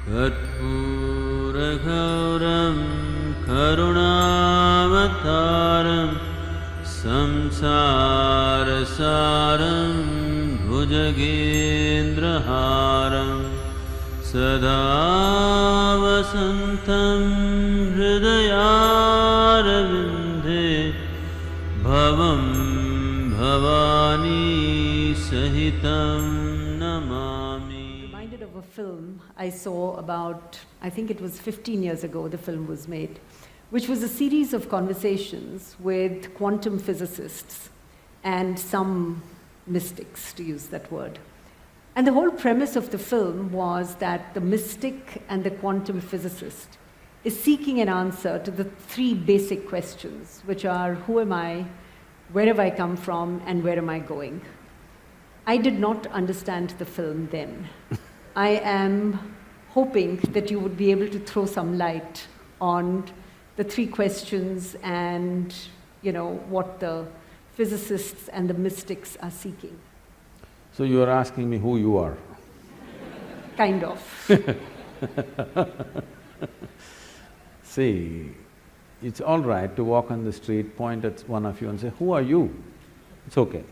कर्पूरगौरं करुणावतारं संसारसारं भुजगेन्द्रहारं सदा वसन्तं हृदयारविन्दे भवं भवानी सहितं Namami. Reminded of a film I saw about, I think it was 15 years ago the film was made, which was a series of conversations with quantum physicists and some mystics, to use that word. And the whole premise of the film was that the mystic and the quantum physicist is seeking an answer to the three basic questions, which are, who am I, where have I come from, and where am I going? I did not understand the film then. I am hoping that you would be able to throw some light on the three questions and, what the physicists and the mystics are seeking. So you are asking me who you are? Kind of. See, it's all right to walk on the street, point at one of you and say, who are you? It's okay.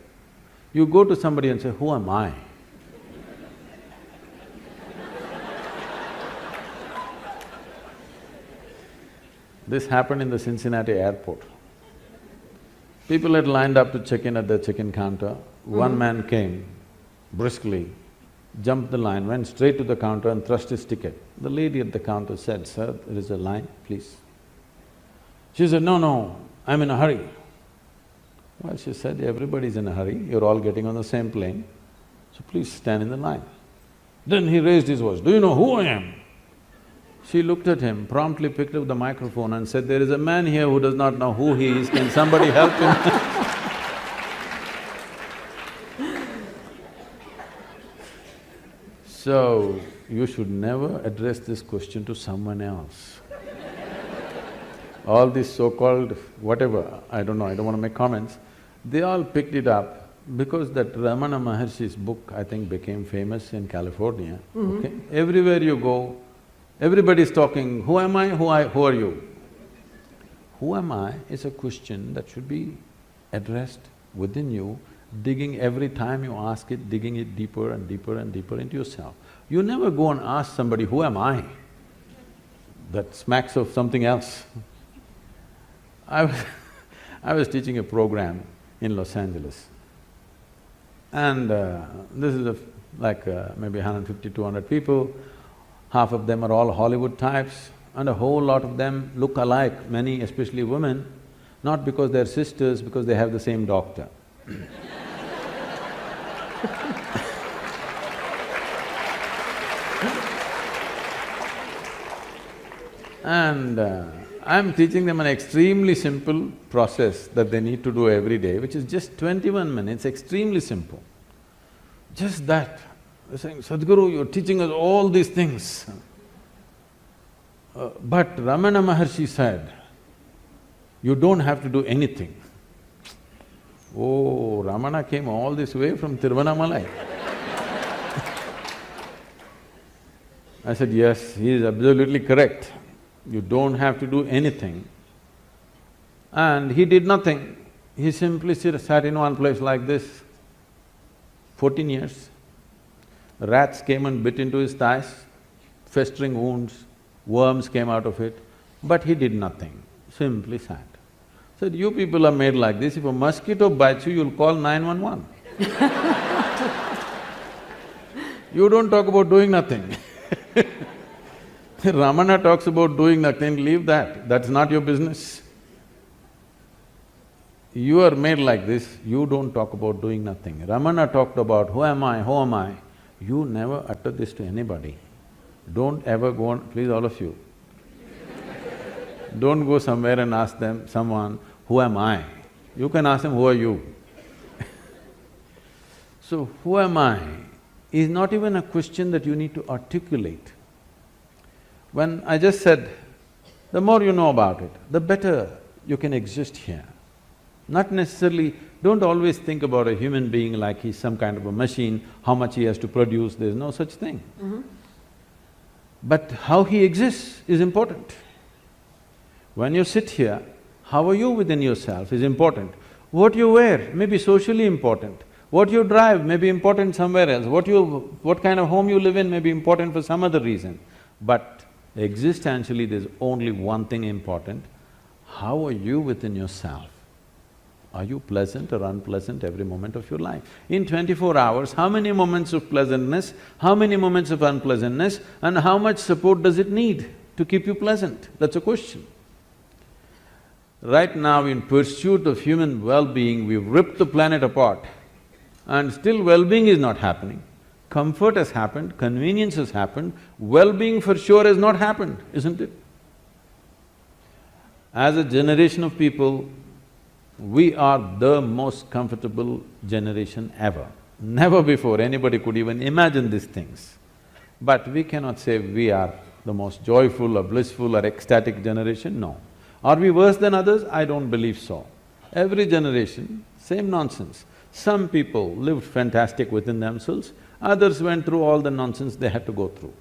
You go to somebody and say, who am I? This happened in the Cincinnati airport. People had lined up to check in at the check-in counter. One man came briskly, jumped the line, went straight to the counter and thrust his ticket. The lady at the counter said, "Sir, there is a line, please." She said, "No, I'm in a hurry." Well, she said, "Everybody's in a hurry, you're all getting on the same plane, so please stand in the line." Then he raised his voice, "Do you know who I am?" She looked at him, promptly picked up the microphone and said, "There is a man here who does not know who he is, can somebody help him?" So, you should never address this question to someone else. All these so-called whatever, I don't know, I don't want to make comments, they all picked it up because that Ramana Maharshi's book, I think, became famous in California, okay? Everywhere you go, everybody's talking, who am I, who are you? Who am I is a question that should be addressed within you, digging every time you ask it, digging it deeper and deeper and deeper into yourself. You never go and ask somebody, who am I? That smacks of something else. I was teaching a program in Los Angeles, and this is maybe 150, 200 people. Half of them are all Hollywood types, and a whole lot of them look alike, many especially women, not because they're sisters, because they have the same doctor. And I'm teaching them an extremely simple process that they need to do every day, which is just 21 minutes, extremely simple. Just that. They're saying, "Sadhguru, you're teaching us all these things." But Ramana Maharshi said, "You don't have to do anything." Oh, Ramana came all this way from Tiruvannamalai. I said, "Yes, he is absolutely correct. You don't have to do anything." And he did nothing. He simply sat in one place like this, 14 years. Rats came and bit into his thighs, festering wounds, worms came out of it, but he did nothing, simply sat. Said, "You people are made like this, if a mosquito bites you, you'll call 911." You don't talk about doing nothing. Ramana talks about doing nothing, leave that, that's not your business. You are made like this, you don't talk about doing nothing. Ramana talked about, who am I, who am I? You never utter this to anybody. Don't ever go on, please all of you. Don't go somewhere and ask someone, who am I? You can ask them, who are you? So, who am I is not even a question that you need to articulate. When I just said, the more you know about it, the better you can exist here. Not necessarily, don't always think about a human being like he's some kind of a machine, how much he has to produce, there's no such thing. But how he exists is important. When you sit here, how are you within yourself is important. What you wear may be socially important. What you drive may be important somewhere else. What kind of home you live in may be important for some other reason. But existentially, there's only one thing important. How are you within yourself? Are you pleasant or unpleasant every moment of your life? In 24 hours, how many moments of pleasantness, how many moments of unpleasantness, and how much support does it need to keep you pleasant? That's a question. Right now, in pursuit of human well-being, we've ripped the planet apart and still well-being is not happening. Comfort has happened, convenience has happened, well-being for sure has not happened, isn't it? As a generation of people, we are the most comfortable generation ever. Never before anybody could even imagine these things. But we cannot say we are the most joyful or blissful or ecstatic generation, no. Are we worse than others? I don't believe so. Every generation, same nonsense. Some people lived fantastic within themselves, others went through all the nonsense they had to go through.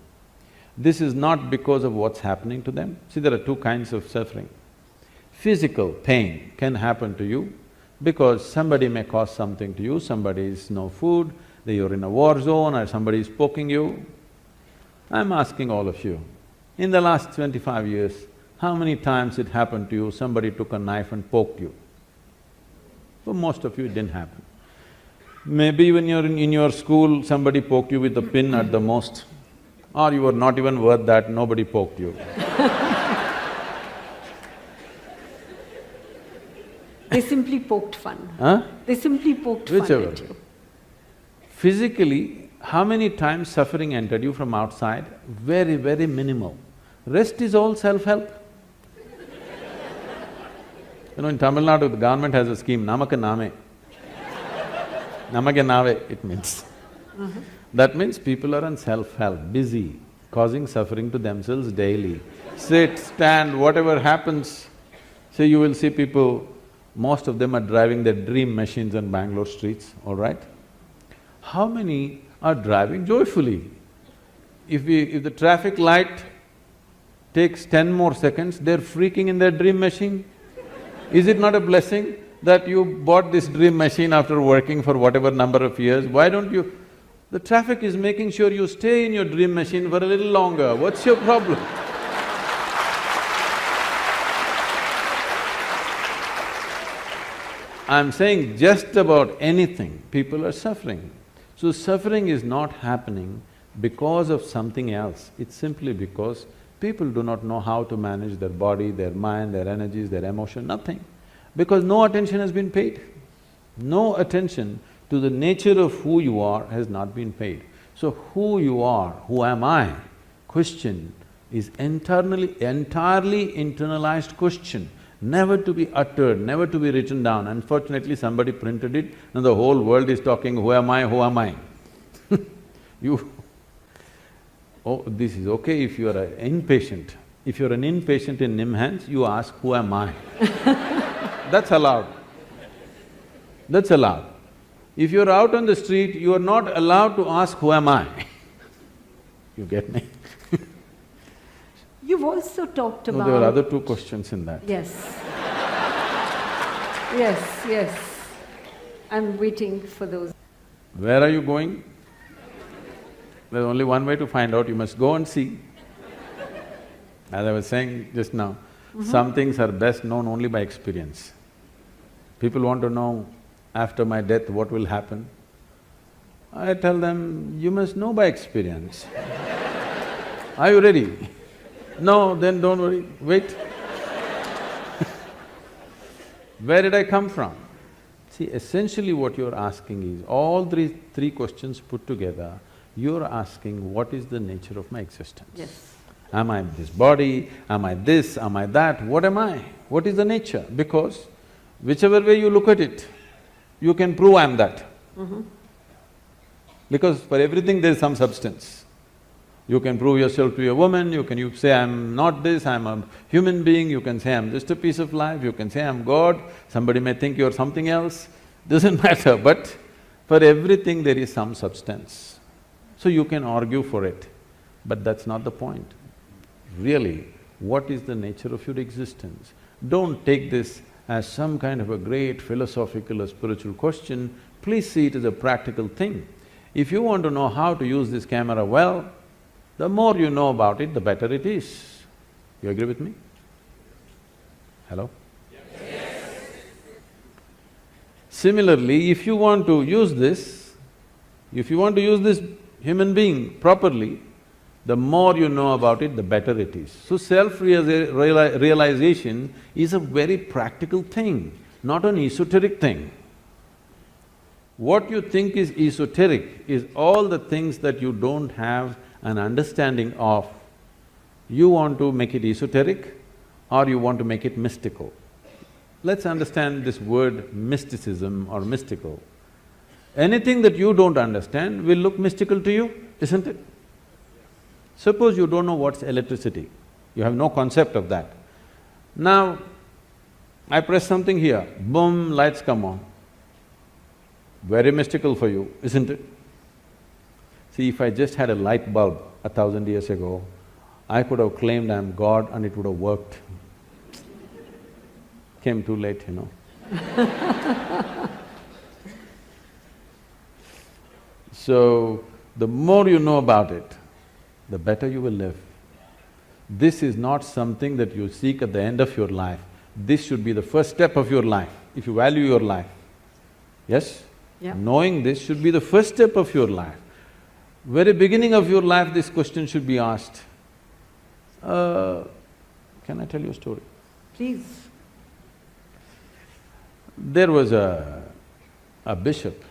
This is not because of what's happening to them. See, there are two kinds of suffering. Physical pain can happen to you because somebody may cause something to you, somebody is no food, you're in a war zone or somebody is poking you. I'm asking all of you, in the last 25 years, how many times it happened to you, somebody took a knife and poked you? For most of you, it didn't happen. Maybe when you're in your school, somebody poked you with a pin at the most, or you were not even worth that, nobody poked you. They simply poked fun. Huh? They simply poked Whichever. fun at you. Physically, how many times suffering entered you from outside? Very, very minimal. Rest is all self-help. You know, in Tamil Nadu, the government has a scheme, Namaka Name. Namake Nave, it means. That means people are on self-help, busy, causing suffering to themselves daily. Sit, stand, whatever happens. So you will see people, most of them are driving their dream machines on Bangalore streets, all right? How many are driving joyfully? If the traffic light takes 10 more seconds, they're freaking in their dream machine. Is it not a blessing that you bought this dream machine after working for whatever number of years? Why don't you… The traffic is making sure you stay in your dream machine for a little longer. What's your problem? I'm saying just about anything, people are suffering. So suffering is not happening because of something else, it's simply because people do not know how to manage their body, their mind, their energies, their emotion, nothing. Because no attention has been paid. No attention to the nature of who you are has not been paid. So who you are, who am I, question is entirely internalized question, never to be uttered, never to be written down. Unfortunately, somebody printed it and the whole world is talking, who am I, who am I? Oh, this is okay if you are an inpatient. If you're an inpatient in NIMHANS, you ask, who am I? That's allowed. That's allowed. If you're out on the street, you are not allowed to ask, who am I? You get me? You've also talked about… No, there were other two questions in that. Yes. Yes. I'm waiting for those. Where are you going? There's only one way to find out, you must go and see. As I was saying just now, some things are best known only by experience. People want to know, after my death, what will happen? I tell them, you must know by experience. Are you ready? No, then don't worry, wait. Where did I come from? See, essentially what you're asking is, all three questions put together, you're asking, what is the nature of my existence? Yes. Am I this body? Am I this? Am I that? What am I? What is the nature? Because whichever way you look at it, you can prove I'm that. Because for everything there is some substance. You can prove yourself to a woman, you say I'm not this, I'm a human being, you can say I'm just a piece of life, you can say I'm God, somebody may think you're something else, doesn't matter, but for everything there is some substance. So you can argue for it. But that's not the point. Really, what is the nature of your existence? Don't take this as some kind of a great philosophical or spiritual question, please see it as a practical thing. If you want to know how to use this camera well, the more you know about it, the better it is. You agree with me? Hello? Yes. Similarly, if you want to use this human being properly, the more you know about it, the better it is. So self-realization is a very practical thing, not an esoteric thing. What you think is esoteric is all the things that you don't have an understanding of. You want to make it esoteric or you want to make it mystical. Let's understand this word mysticism or mystical. Anything that you don't understand will look mystical to you, isn't it? Suppose you don't know what's electricity, you have no concept of that. Now, I press something here, boom, lights come on. Very mystical for you, isn't it? See, if I just had a light bulb 1,000 years ago, I could have claimed I'm God and it would have worked. Came too late, you know. So, the more you know about it, the better you will live. This is not something that you seek at the end of your life. This should be the first step of your life, if you value your life. Yes? Yeah. Knowing this should be the first step of your life. Very beginning of your life, this question should be asked. Can I tell you a story? Please. There was a bishop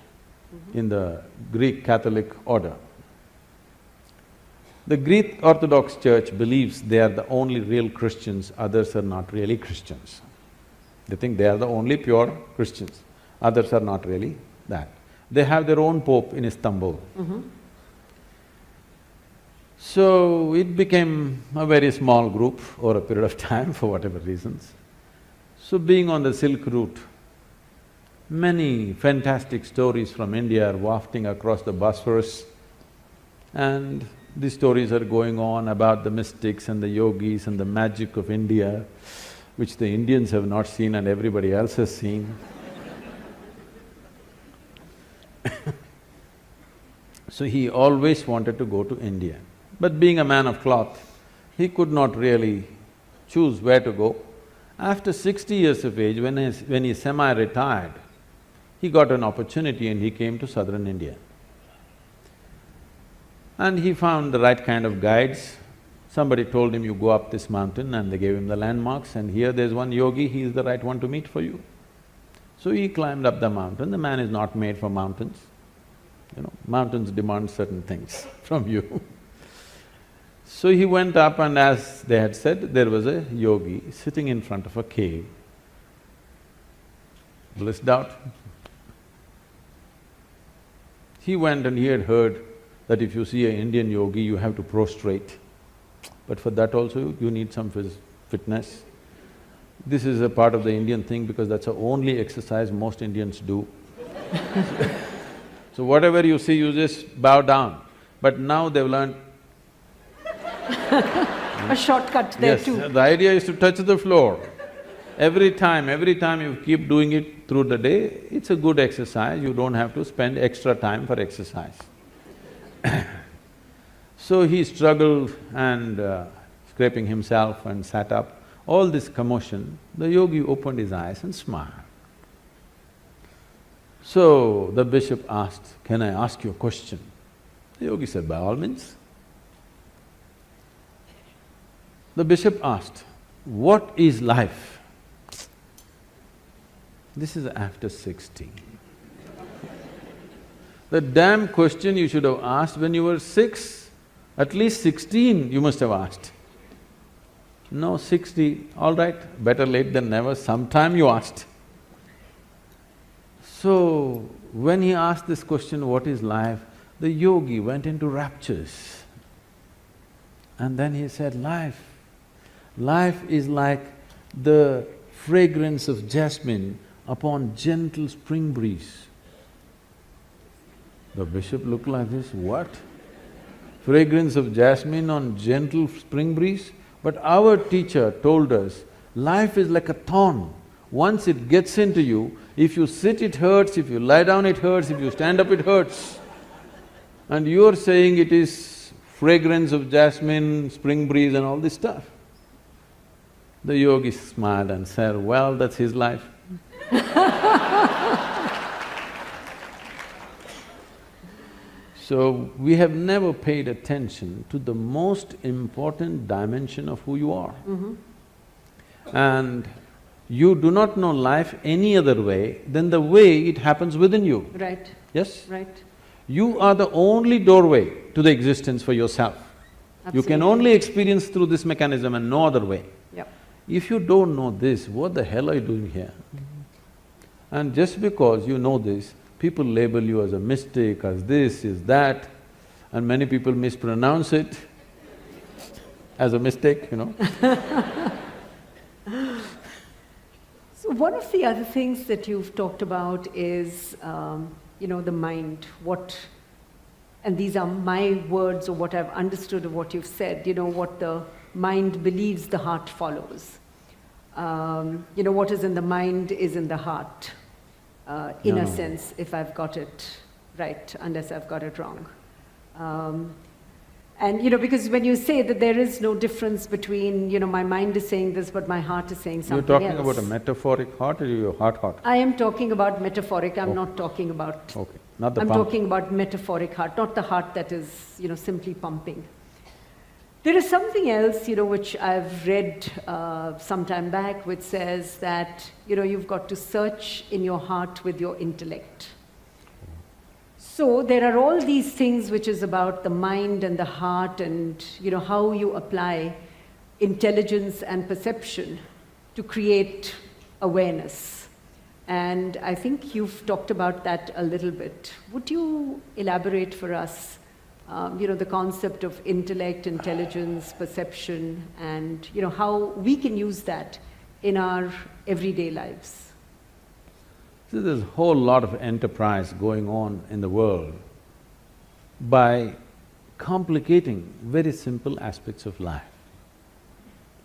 in the Greek Catholic order. The Greek Orthodox Church believes they are the only real Christians, others are not really Christians. They think they are the only pure Christians, others are not really that. They have their own pope in Istanbul. So, it became a very small group over a period of time for whatever reasons. So, being on the Silk Route, many fantastic stories from India are wafting across the Bosphorus, and these stories are going on about the mystics and the yogis and the magic of India, which the Indians have not seen and everybody else has seen. So he always wanted to go to India. But being a man of cloth, he could not really choose where to go. After 60 years of age, when he semi-retired, he got an opportunity and he came to southern India. And he found the right kind of guides. Somebody told him, you go up this mountain, and they gave him the landmarks, and here there's one yogi, he is the right one to meet for you. So he climbed up the mountain. The man is not made for mountains. You know, mountains demand certain things from you. So he went up, and as they had said, there was a yogi sitting in front of a cave, blissed out. He went and he had heard that if you see an Indian yogi, you have to prostrate. But for that also, you need some fitness. This is a part of the Indian thing because that's the only exercise most Indians do. So whatever you see, you just bow down. But now they've learned… A shortcut there too. Yes, the idea is to touch the floor. Every time you keep doing it through the day, it's a good exercise, you don't have to spend extra time for exercise. So he struggled and scraping himself and sat up. All this commotion, the yogi opened his eyes and smiled. So the bishop asked, can I ask you a question? The yogi said, by all means. The bishop asked, what is life? This is after 60. The damn question you should have asked when you were 6, at least 16 you must have asked. No, 60, all right, better late than never, sometime you asked. So, when he asked this question, what is life, the yogi went into raptures. And then he said, life is like the fragrance of jasmine upon gentle spring breeze. The bishop looked like this, what? fragrance of jasmine on gentle spring breeze. But our teacher told us, life is like a thorn. Once it gets into you, if you sit it hurts, if you lie down it hurts, if you stand up it hurts. And you're saying it is fragrance of jasmine, spring breeze and all this stuff. The yogi smiled and said, well, that's his life. So, we have never paid attention to the most important dimension of who you are. And you do not know life any other way than the way it happens within you. Right, Yes? right. You are the only doorway to the existence for yourself. You can Absolutely. only experience through this mechanism and no other way. Yep. If you don't know this, what the hell are you doing here? And just because you know this, people label you as a mystic, as this, as that, and many people mispronounce it as a mistake, you know. So one of the other things that you've talked about is, the mind, and these are my words or what I've understood of what you've said, what the mind believes, the heart follows. What is in the mind is in the heart, in a sense, if I've got it right, unless I've got it wrong. Because when you say that there is no difference between, my mind is saying this, but my heart is saying something You're talking else. about a metaphoric heart or your heart? I am talking about metaphoric, I'm not talking about… Okay, not the I'm pump. talking about metaphoric heart, not the heart that is, simply pumping. There is something else, which I've read some time back, which says that, you've got to search in your heart with your intellect. So there are all these things which is about the mind and the heart and, how you apply intelligence and perception to create awareness. And I think you've talked about that a little bit. Would you elaborate for us, the concept of intellect, intelligence, perception, and, how we can use that in our everyday lives? So there's a whole lot of enterprise going on in the world by complicating very simple aspects of life,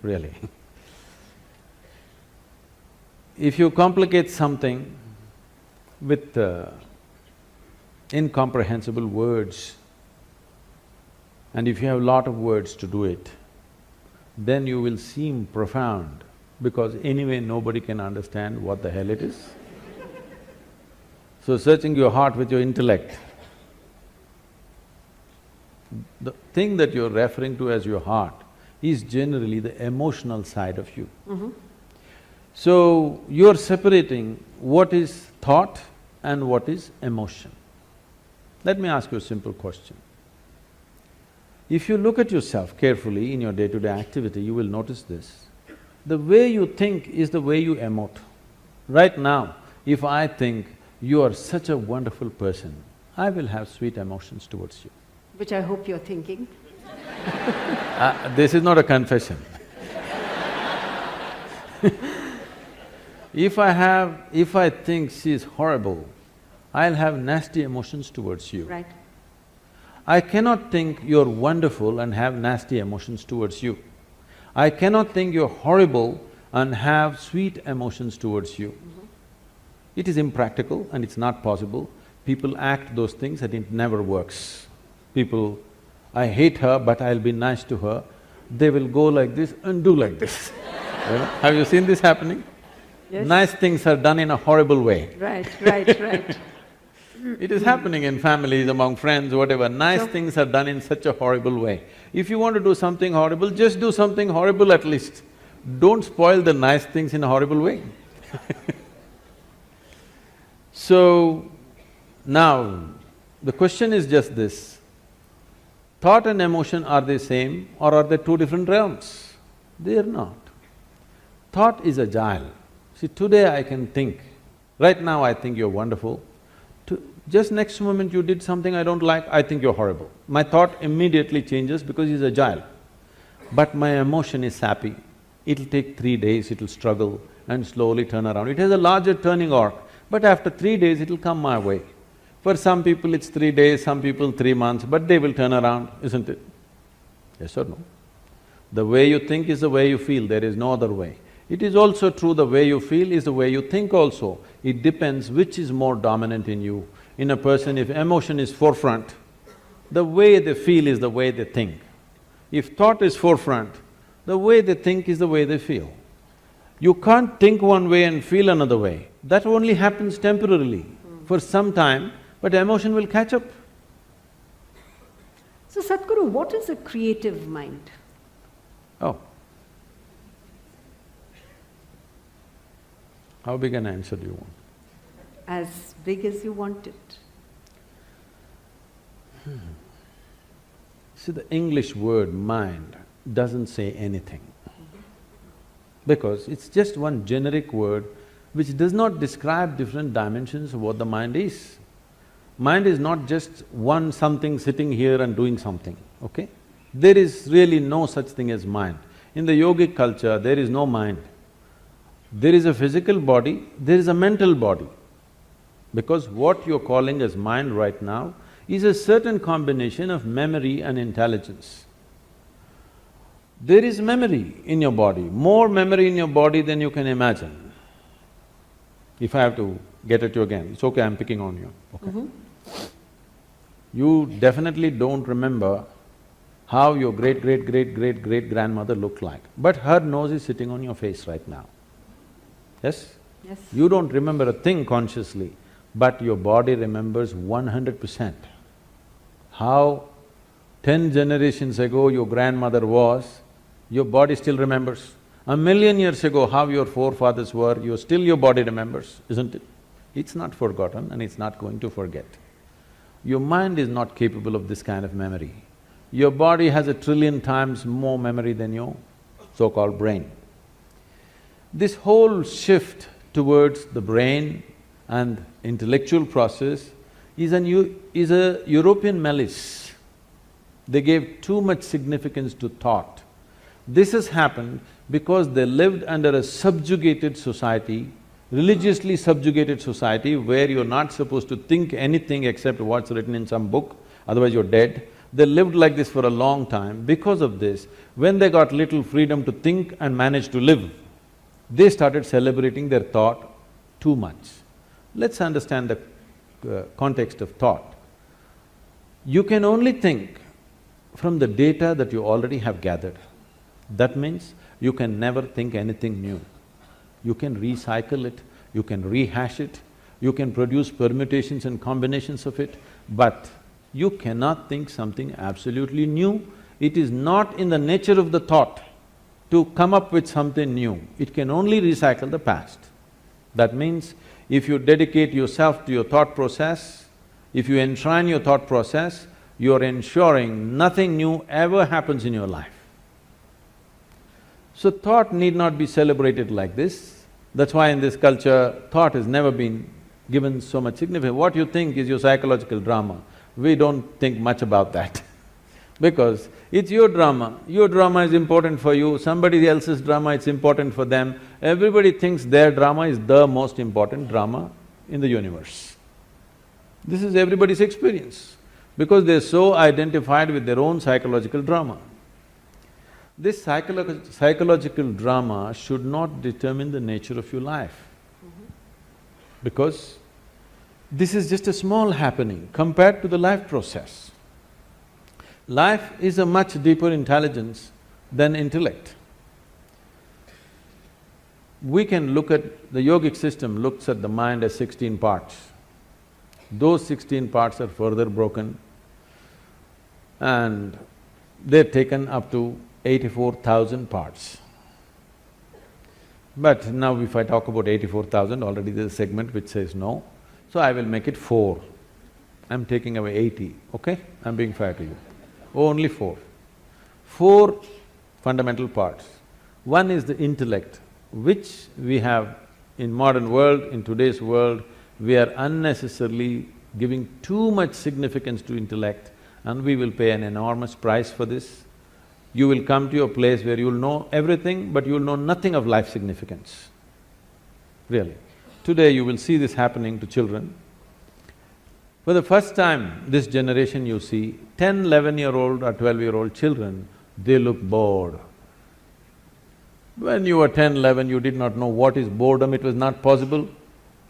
really. If you complicate something with incomprehensible words, and if you have a lot of words to do it, then you will seem profound, because anyway nobody can understand what the hell it is. So searching your heart with your intellect, the thing that you're referring to as your heart is generally the emotional side of you. So you're separating what is thought and what is emotion. Let me ask you a simple question. If you look at yourself carefully in your day-to-day activity, you will notice this. The way you think is the way you emote. Right now, if I think you are such a wonderful person, I will have sweet emotions towards you. Which I hope you're thinking. This is not a confession. If I think she is horrible, I'll have nasty emotions towards you. Right. I cannot think you're wonderful and have nasty emotions towards you. I cannot think you're horrible and have sweet emotions towards you. It is impractical and it's not possible. People act those things and it never works. People, I hate her but I'll be nice to her, they will go like this and do like this. Have you seen this happening? Yes. Nice things are done in a horrible way. Right, right, right. It is happening in families, among friends, whatever. Nice Sure. things are done in such a horrible way. If you want to do something horrible, just do something horrible at least. Don't spoil the nice things in a horrible way. So, now, the question is just this. Thought and emotion, are they same or are they two different realms? They are not. Thought is agile. See, today I can think, right now I think you're wonderful. Just next moment you did something I don't like, I think you're horrible. My thought immediately changes because it's agile. But my emotion is sappy. It'll take 3 days, it'll struggle and slowly turn around. It has a larger turning arc, but after 3 days it'll come my way. For some people it's 3 days, some people 3 months, but they will turn around, isn't it? Yes or no? The way you think is the way you feel, there is no other way. It is also true the way you feel is the way you think also. It depends which is more dominant in you. In a person, if emotion is forefront, the way they feel is the way they think. If thought is forefront, the way they think is the way they feel. You can't think one way and feel another way. That only happens temporarily, for some time, but emotion will catch up. So Sadhguru, what is a creative mind? Oh. How big an answer do you want? As big as you want it. See, the English word mind doesn't say anything. Because it's just one generic word which does not describe different dimensions of what the mind is. Mind is not just one something sitting here and doing something, okay? There is really no such thing as mind. In the yogic culture, there is no mind. There is a physical body, there is a mental body. Because what you're calling as mind right now is a certain combination of memory and intelligence. There is memory in your body, more memory in your body than you can imagine. If I have to get at you again, it's okay, I'm picking on you, okay? You definitely don't remember how your great-great-great-great-great-grandmother looked like, but her nose is sitting on your face right now. Yes? Yes. You don't remember a thing consciously, but your body remembers 100%. How 10 generations ago your grandmother was, your body still remembers. 1,000,000 years ago how your forefathers were, your body remembers, isn't it? It's not forgotten and it's not going to forget. Your mind is not capable of this kind of memory. Your body has 1,000,000,000,000 times more memory than your so-called brain. This whole shift towards the brain and intellectual process is a European malice. They gave too much significance to thought. This has happened because they lived under a subjugated society, religiously subjugated society where you're not supposed to think anything except what's written in some book, otherwise you're dead. They lived like this for a long time. Because of this, when they got little freedom to think and manage to live, they started celebrating their thought too much. Let's understand the context of thought. You can only think from the data that you already have gathered. That means you can never think anything new. You can recycle it, you can rehash it, you can produce permutations and combinations of it, but you cannot think something absolutely new. It is not in the nature of the thought to come up with something new. It can only recycle the past. That means if you dedicate yourself to your thought process, if you enshrine your thought process, you're ensuring nothing new ever happens in your life. So thought need not be celebrated like this. That's why in this culture, thought has never been given so much significance. What you think is your psychological drama. We don't think much about that because it's your drama is important for you, somebody else's drama, it's important for them. Everybody thinks their drama is the most important drama in the universe. This is everybody's experience because they're so identified with their own psychological drama. This psychological drama should not determine the nature of your life because this is just a small happening compared to the life process. Life is a much deeper intelligence than intellect. We can look at… the yogic system looks at the mind as 16 parts. Those 16 parts are further broken and they're taken up to 84,000 parts. But now if I talk about 84,000, already there's a segment which says no, so I will make it 4. I'm taking away 80, okay? I'm being fair to you. Only 4. 4 fundamental parts. One is the intellect, which we have in modern world, in today's world, we are unnecessarily giving too much significance to intellect and we will pay an enormous price for this. You will come to a place where you'll know everything, but you'll know nothing of life significance, really. Today you will see this happening to children. For the first time, this generation you see, 10, 11-year-old or 12-year-old children, they look bored. When you were 10, 11, you did not know what is boredom, it was not possible.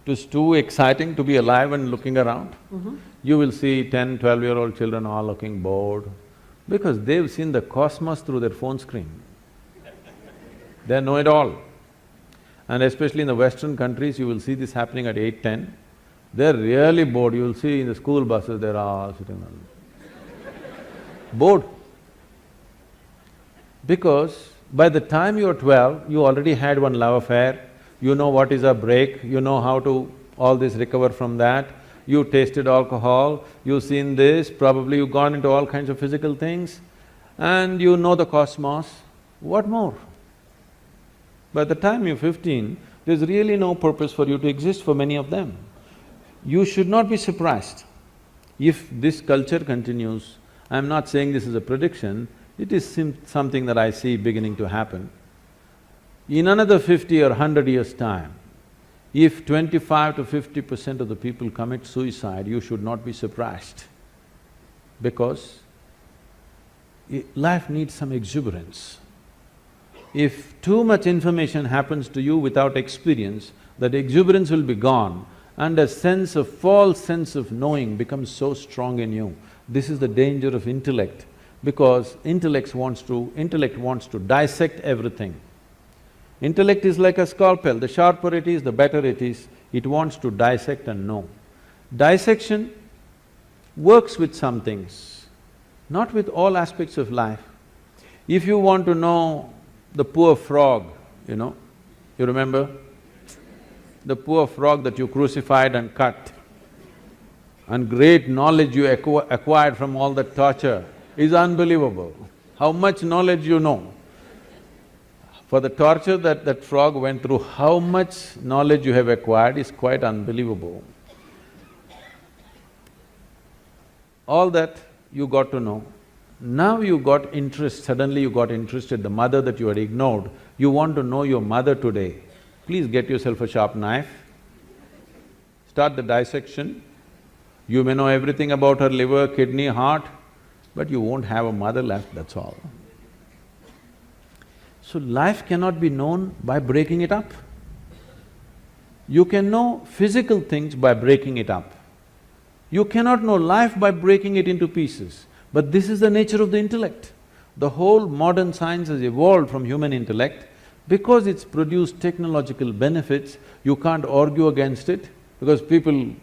It was too exciting to be alive and looking around. You will see 10, 12-year-old children all looking bored because they've seen the cosmos through their phone screen. They know it all. And especially in the Western countries, you will see this happening at 8, 10. They're really bored, you will see in the school buses, they're all sitting on… bored. Because by the time you're 12, you already had one love affair, you know what is a break, you know how to all this recover from that, you tasted alcohol, you've seen this, probably you've gone into all kinds of physical things, and you know the cosmos. What more? By the time you're 15, there's really no purpose for you to exist for many of them. You should not be surprised if this culture continues. I'm not saying this is a prediction, it is something that I see beginning to happen. In another 50 or 100 years' time, if 25 to 50% of the people commit suicide, you should not be surprised because life needs some exuberance. If too much information happens to you without experience, that exuberance will be gone and a false sense of knowing becomes so strong in you. This is the danger of intellect, because intellect wants to dissect everything. Intellect is like a scalpel, the sharper it is, the better it is, it wants to dissect and know. Dissection works with some things, not with all aspects of life. If you want to know the poor frog, you remember? The poor frog that you crucified and cut, and great knowledge you acquired from all that torture is unbelievable. How much knowledge you know. For the torture that frog went through, how much knowledge you have acquired is quite unbelievable. All that you got to know. Now you got interest, suddenly you got interested, the mother that you had ignored, you want to know your mother today. Please get yourself a sharp knife, start the dissection. You may know everything about her liver, kidney, heart, but you won't have a mother left, that's all. So life cannot be known by breaking it up. You can know physical things by breaking it up. You cannot know life by breaking it into pieces, but this is the nature of the intellect. The whole modern science has evolved from human intellect. Because it's produced technological benefits, you can't argue against it, because people,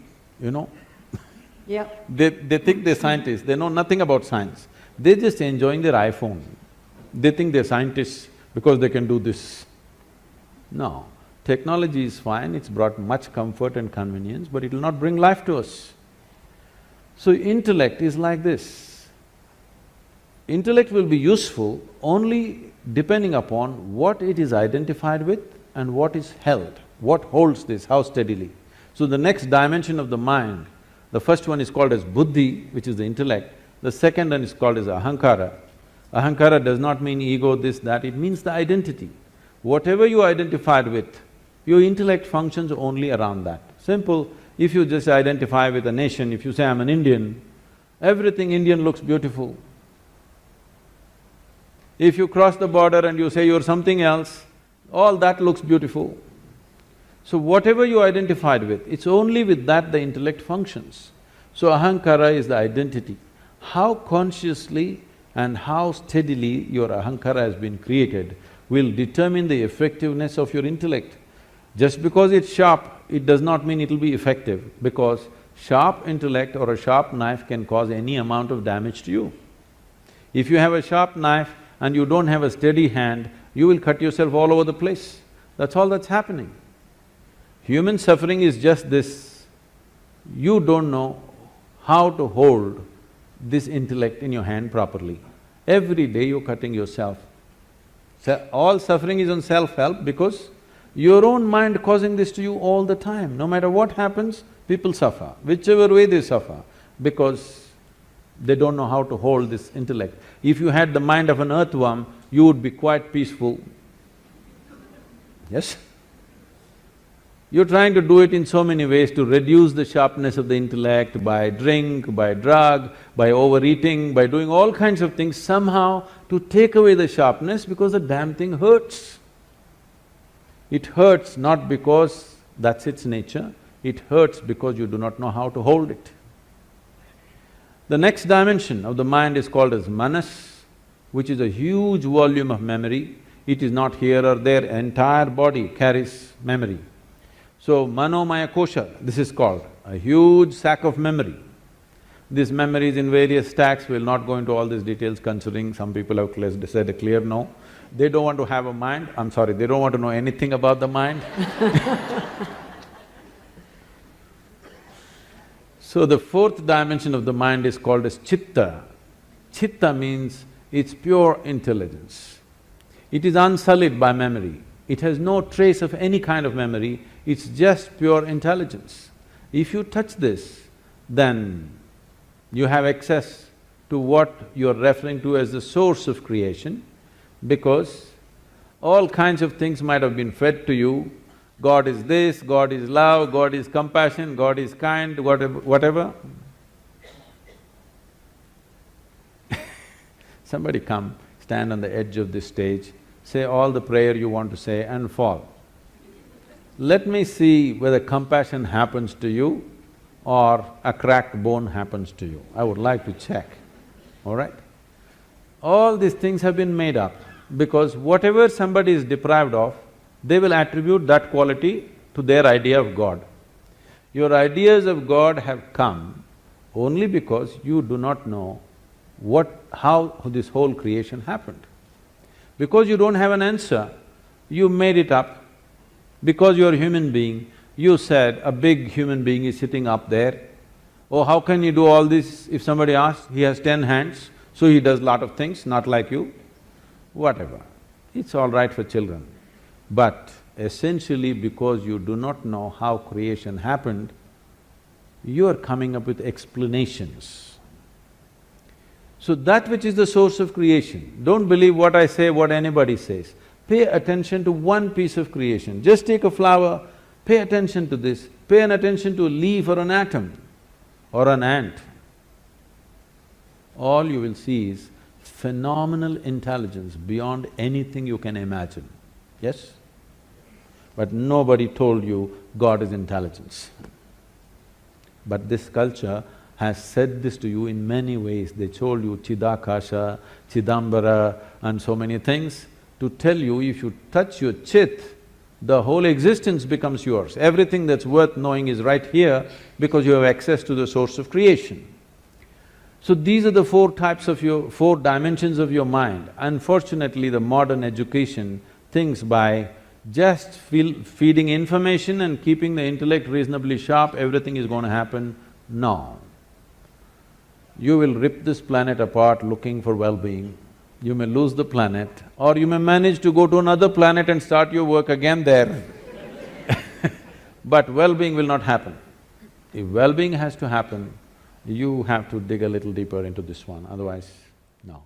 Yeah. they think they're scientists, they know nothing about science. They're just enjoying their iPhone. They think they're scientists because they can do this. No, technology is fine, it's brought much comfort and convenience, but it'll not bring life to us. So intellect is like this. Intellect will be useful only depending upon what it is identified with and what is held, what holds this, how steadily. So the next dimension of the mind, the first one is called as buddhi, which is the intellect, the second one is called as ahankara. Ahankara does not mean ego, this, that, it means the identity. Whatever you identified with, your intellect functions only around that. Simple, if you just identify with a nation, if you say, I'm an Indian, everything Indian looks beautiful. If you cross the border and you say you're something else, all that looks beautiful. So whatever you identified with, it's only with that the intellect functions. So ahankara is the identity. How consciously and how steadily your ahankara has been created will determine the effectiveness of your intellect. Just because it's sharp, it does not mean it'll be effective, because sharp intellect or a sharp knife can cause any amount of damage to you. If you have a sharp knife and you don't have a steady hand, you will cut yourself all over the place. That's all that's happening. Human suffering is just this. You don't know how to hold this intellect in your hand properly. Every day you're cutting yourself. All suffering is on self-help because your own mind causing this to you all the time. No matter what happens, people suffer, whichever way they suffer, because they don't know how to hold this intellect. If you had the mind of an earthworm, you would be quite peaceful. Yes? You're trying to do it in so many ways to reduce the sharpness of the intellect by drink, by drug, by overeating, by doing all kinds of things somehow to take away the sharpness because the damn thing hurts. It hurts not because that's its nature, it hurts because you do not know how to hold it. The next dimension of the mind is called as manas, which is a huge volume of memory. It is not here or there, entire body carries memory. So, manomaya kosha, this is called a huge sack of memory. This memory is in various stacks, we'll not go into all these details considering some people have said a clear no. They don't want to have a mind, I'm sorry, they don't want to know anything about the mind. So the fourth dimension of the mind is called as chitta. Chitta means it's pure intelligence. It is unsullied by memory. It has no trace of any kind of memory, it's just pure intelligence. If you touch this, then you have access to what you're referring to as the source of creation, because all kinds of things might have been fed to you. God is this, God is love, God is compassion, God is kind, whatever. Somebody come, stand on the edge of this stage, say all the prayer you want to say and fall. Let me see whether compassion happens to you or a cracked bone happens to you. I would like to check, all right? All these things have been made up because whatever somebody is deprived of, they will attribute that quality to their idea of God. Your ideas of God have come only because you do not know how this whole creation happened. Because you don't have an answer, you made it up. Because you're a human being, you said a big human being is sitting up there. Oh, how can you do all this? If somebody asks, he has 10 hands, so he does lot of things, not like you. Whatever, it's all right for children. But essentially because you do not know how creation happened, you are coming up with explanations. So that which is the source of creation, don't believe what I say, what anybody says. Pay attention to one piece of creation. Just take a flower, pay attention to this, pay an attention to a leaf or an atom or an ant. All you will see is phenomenal intelligence beyond anything you can imagine, yes? But nobody told you God is intelligence. But this culture has said this to you in many ways. They told you Chidakasha, Chidambara and so many things to tell you if you touch your chit, the whole existence becomes yours. Everything that's worth knowing is right here because you have access to the source of creation. So these are the four dimensions of your mind. Unfortunately, the modern education thinks by just feeding information and keeping the intellect reasonably sharp, everything is going to happen. No. You will rip this planet apart looking for well-being. You may lose the planet, or you may manage to go to another planet and start your work again there. But well-being will not happen. If well-being has to happen, you have to dig a little deeper into this one, otherwise, no.